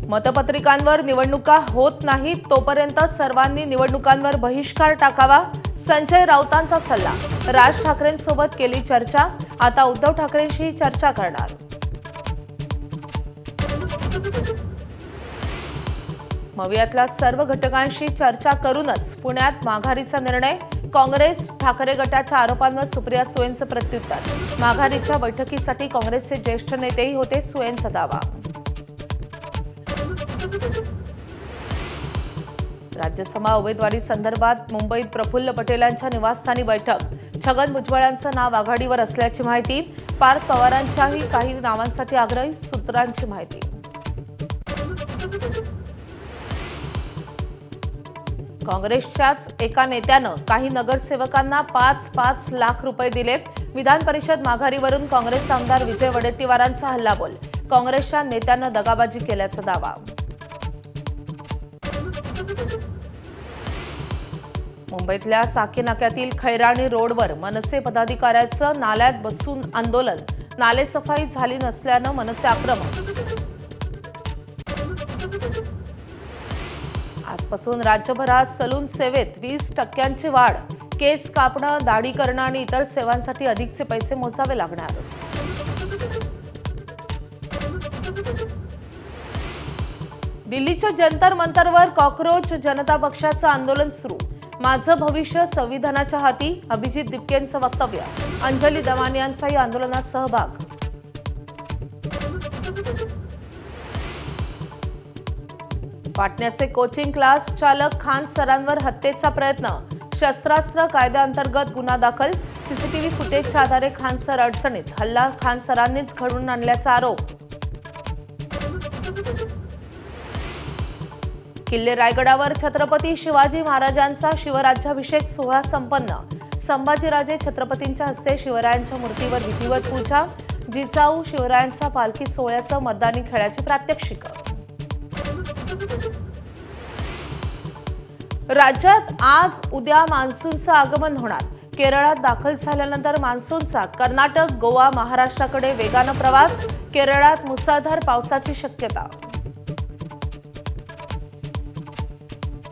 मतपत्रिकांवर निवडणुका होत नाहीत तोपर्यंत सर्वांनी निवडणुकांवर बहिष्कार टाकावा, संजय राऊतांचा सल्ला। राज ठाकरेंसोबत केली चर्चा, आता उद्धव ठाकरेंशी चर्चा करणार। मवियातल्या सर्व घटकांशी चर्चा करूनच पुण्यात माघारीचा निर्णय। काँग्रेस ठाकरे गटाच्या आरोपांवर सुप्रिया सुळेंचं प्रत्युत्तर। माघारीच्या बैठकीसाठी काँग्रेसचे ज्येष्ठ नेतेही होते, सुळेंचा दावा। राज्यसभा उमेदवारी संदर्भात मुंबईत प्रफुल्ल पटेलांच्या निवासस्थानी बैठक। छगन भुजबळांचं नाव आघाडीवर असल्याची माहिती। पार्थ पवारांच्याही काही नावांसाठी आग्रही सूत्रांची माहिती। काँग्रेसच्याच एका नेत्यानं काही नगरसेवकांना 5-5 लाख रुपये दिले। विधान परिषद माघारीवरून काँग्रेस आमदार विजय वडेट्टीवारांचा हल्लाबोल। काँग्रेसच्या नेत्यानं दगाबाजी केल्याचा दावा। मुंबईतल्या साकीनाक्यातील खैराणी रोडवर मनसे पदाधिकाऱ्यांचं नाल्यात बसून आंदोलन। नालेसफाई झाली नसल्यानं मनसे आक्रमक। आजपासून राज्यभरात सलून सेवेत 20% वाढ। केस कापणं, दाढी करणं आणि इतर सेवांसाठी अधिकचे पैसे मोजावे लागणार। दिल्लीच्या जंतर मंतरवर कॉकरोच जनता पक्षाचं आंदोलन सुरू। माझं भविष्य संविधानाच्या हाती, अभिजित दिपकेंचं वक्तव्य। अंजली दवान यांचाही आंदोलनात सहभाग। पाटण्याचे कोचिंग क्लास चालक खान सरांवर हत्येचा प्रयत्न। शस्त्रास्त्र कायद्याअंतर्गत गुन्हा दाखल। सीसीटीव्ही फुटेजच्या आधारे खान सर अडचणीत। हल्ला खान सरांनीच घडवून आणल्याचा आरोप। किल्ले रायगडावर छत्रपती शिवाजी महाराजांचा शिवराज्याभिषेक सोहळा संपन्न। संभाजीराजे छत्रपतींच्या हस्ते शिवरायांच्या मूर्तीवर विधिवत पूजा। जिजाऊ शिवरायांचा पालखी सोहळ्यासह मर्दानी खेळाची प्रात्यक्षिक। राज्यात आज उद्या मान्सूनचं आगमन होणार। केरळात दाखल झाल्यानंतर मान्सूनचा कर्नाटक, गोवा, महाराष्ट्राकडे वेगानं प्रवास। केरळात मुसळधार पावसाची शक्यता।